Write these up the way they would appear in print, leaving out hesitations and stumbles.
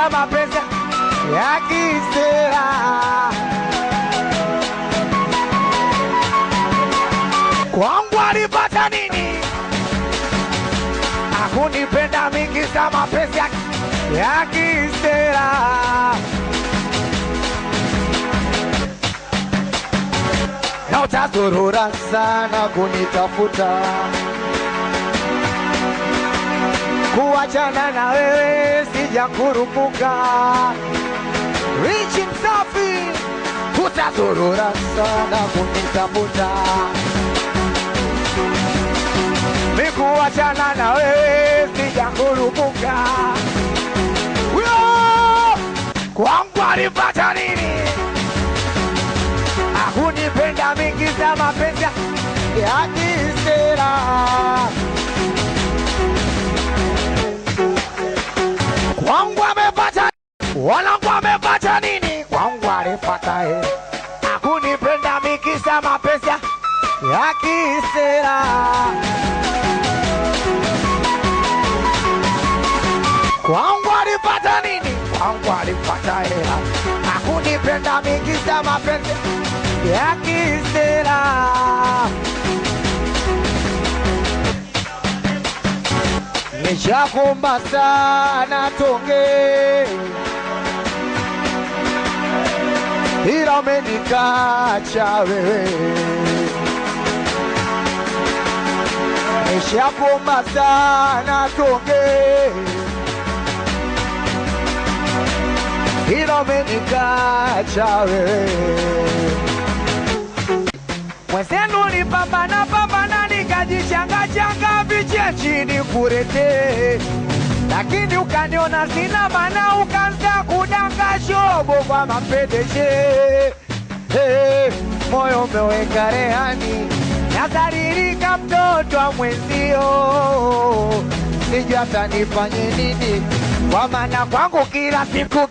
mikisa mapenzi ya kisera. Kwangu alipata nini? Hakunipenda mikisa mapenzi ya kisera. Na utazurura sana kunitafuta, kuachana na wewe sijakurupuka. Rich msafi, utazurura sana kunitafuta, kuachana na wewe sijakurupuka. Kwangu alipata nini? Hakunipenda mikisa mapenzi ya kisera. Kwangu amepata, wanangu amepata nini? Kwangu alipata hela. Hakunipenda mikisa mapenzi ya kisera. Kwangu alipata nini? Kwangu alipata hela. Hakunipenda mikisa mapenzi ya kisera. Nishakuomba sana tonge, ila umenikacha wewe. Nishakuomba sana tonge, ila umenikacha wewe. Mwenzenu ni pambana nikajichanga vichia chini kurete, lakini ukaniona sina maana ukaanza kudanga shobo kwa mapendeje. Moyo umeweka rehani, nazaririka mtoto wa mwenzio. Sijui hata nifanye nini, kwa maana kwangu kila siku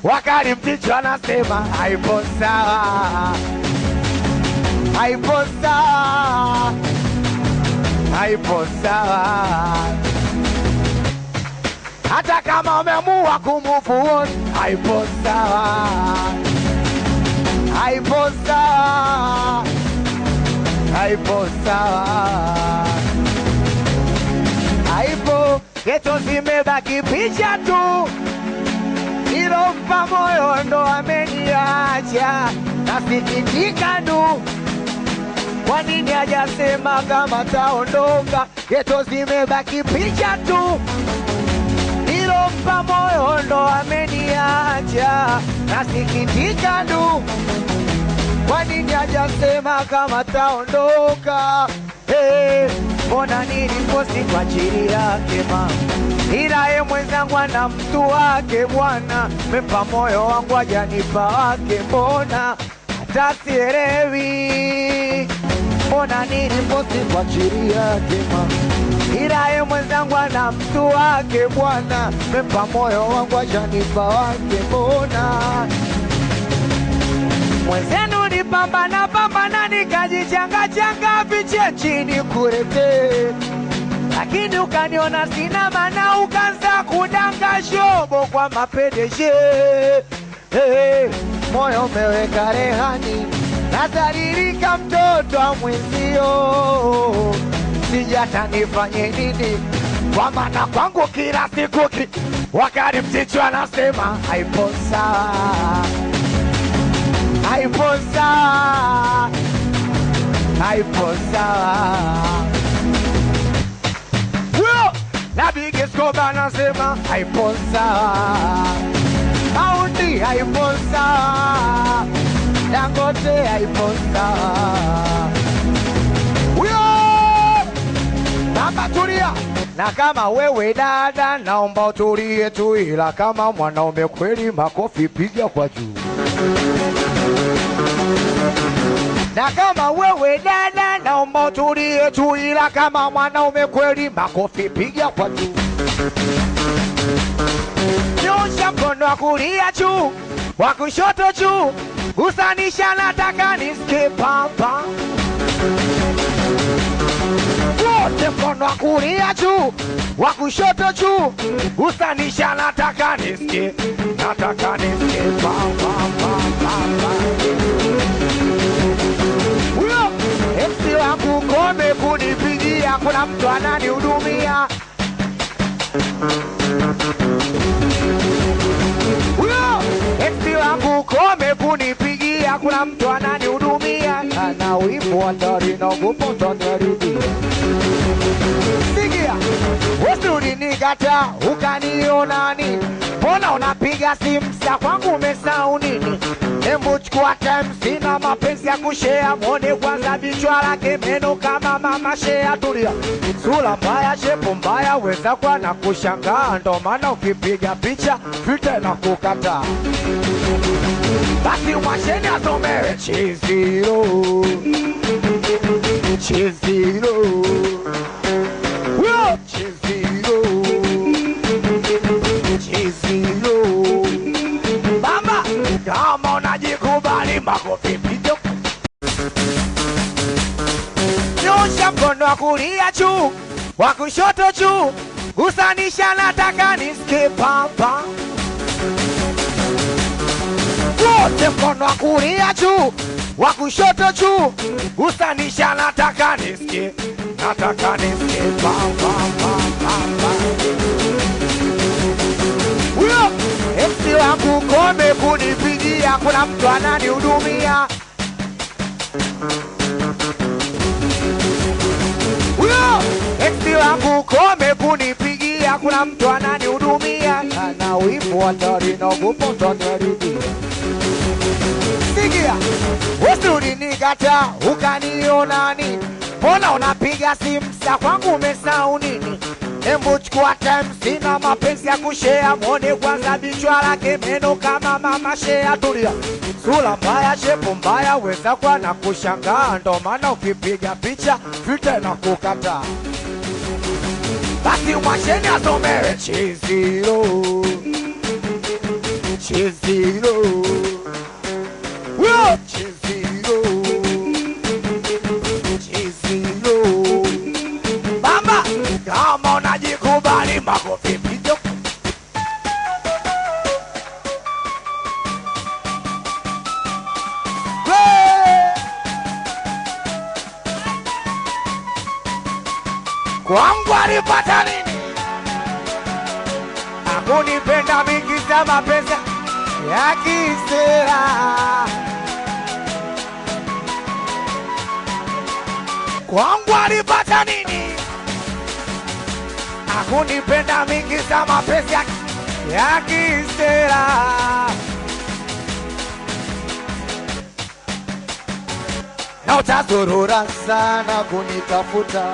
wakali mticho anasema haipo sawa, haipo sawa, haipo sawa. Hata kama umeamua kumove on, haipo sawa, haipo sawa, haipo sawa, haipo. Geto zimebaki picha tu, nilompa moyo ndo ameniacha. Nasikitika tu, kwa nini hajasema kama taondoka? Geto zimebaki picha tu, nilompa moyo ndo ameniacha. Nasikitika tu, kwa nini hajasema kama taondoka? Mbona niliposti kwa ajili yake mama, ila ye mwenzangu ana mtu wake bwana. Mepa moyo wangu hajanipa wake, mbona hata sielewi. Mbona niliposti kwa ajili yake mama, ila ye mwenzangu ana mtu wake bwana. Mepa moyo wangu hajanipa wake, mbona. Mwenzenu ni pambana nikajichanga vichia chini kurete, lakini ukaniona sina maana ukaanza kudanga shobo kwa mapendeje. Moyo umeweka rehani, nazaririka mtoto wa mwenzio. Sijui hata nifanye nini, kwa maana kwangu kila siku wakali mticho anasema haipo sawa, haipo sawa, haipo sawa. Na Biggest Koba anasema haipo sawa, Audi haipo sawa, Dangote haipo sawa. Namba tulia. Na kama wewe dada naomba utulie tu, ila kama mwanaume kweli makofi piga kwa juu. Na kama wewe dada naomba utulie tu, ila kama mwanaume kweli makofi piga kwa juu. Nyosha mkono wa kulia juu, wa kushoto juu, usanisha nataka nisikie papa. wote mkono wa kulia juu, wa kushoto juu, usanisha nataka nisikie, nataka nisikie pa pa pa pa. Huyo MC wangu kome kunipigia, kuna mtu ananihudumia. Huyo MC wangu kome kunipigia, kuna mtu ananihudumia. Na wimbo hatari na ugopo tanarudi. Sikia, usinikata ukaniona nini? Mbona unapiga simu sa kwangu umesahau nini? Hebu chukua time, sina mapenzi ya kushare. Mwone kwanza bichwa lake, meno kama mama share. Tulia, sura mbaya, shepu mbaya, weza kwa na kushangaa. Ndo maana ukipiga picha, filter na kukataa. Basi umasheni asomewe Chiziro, Chiziro, Chiziro, Chiziro. Mama, kama unajikubali makofi pigo. Nyosha mkono wa kulia juu, wa kushoto juu, usanisha nataka nisikie papa. Wote mkono wa kulia juu, wa kushoto juu, usanisha nataka nisikie, nataka nisikie pa pa pa pa. Huyo MC wangu kome kunipigia, kuna mtu ananihudumia. Huyo MC wangu kome kunipigia, kuna mtu ananihudumia. Na wimbo hatari na ugopo tanarudi. Sikia, usinikata ukaniona nini? Mbona unapiga simu sa kwangu umesahau nini? Hebu chukua time, sina mapenzi ya kushare. Mwone kwanza bichwa lake, meno kama mama share. Tulia, sura mbaya, shepu mbaya, weza kwa na kushangaa. Ndo maana ukipiga picha, filter na kukataa. Basi umasheni asomewe Chiziro, Chiziro, Chiziro, Chiziro. Mama, kama unajikubali makofi pigo. Kwangu alipata nini? Hakunipenda mingi za mapenzi ya kisera. Kwangu alipata nini? Hakunipenda mingi za mapenzi ya kisera. Na utazurura sana kunitafuta,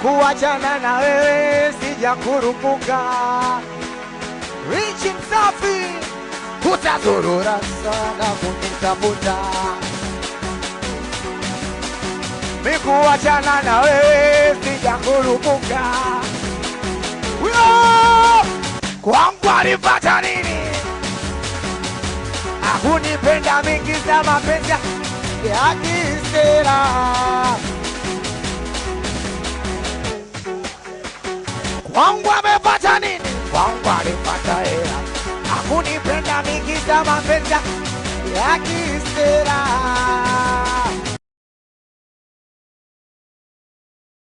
kuachana na wewe sijakurupuka. Richi Msafi, utazurura sana kunitafuta, mikuachana na wewe sijakurupuka. Kwangu alipata nini? Hakunipenda mingi za mapenzi ya kisera. Kwangu amepata nini? Kwangu alipata hela. Hakunipenda mingi za mapenzi ya kisera.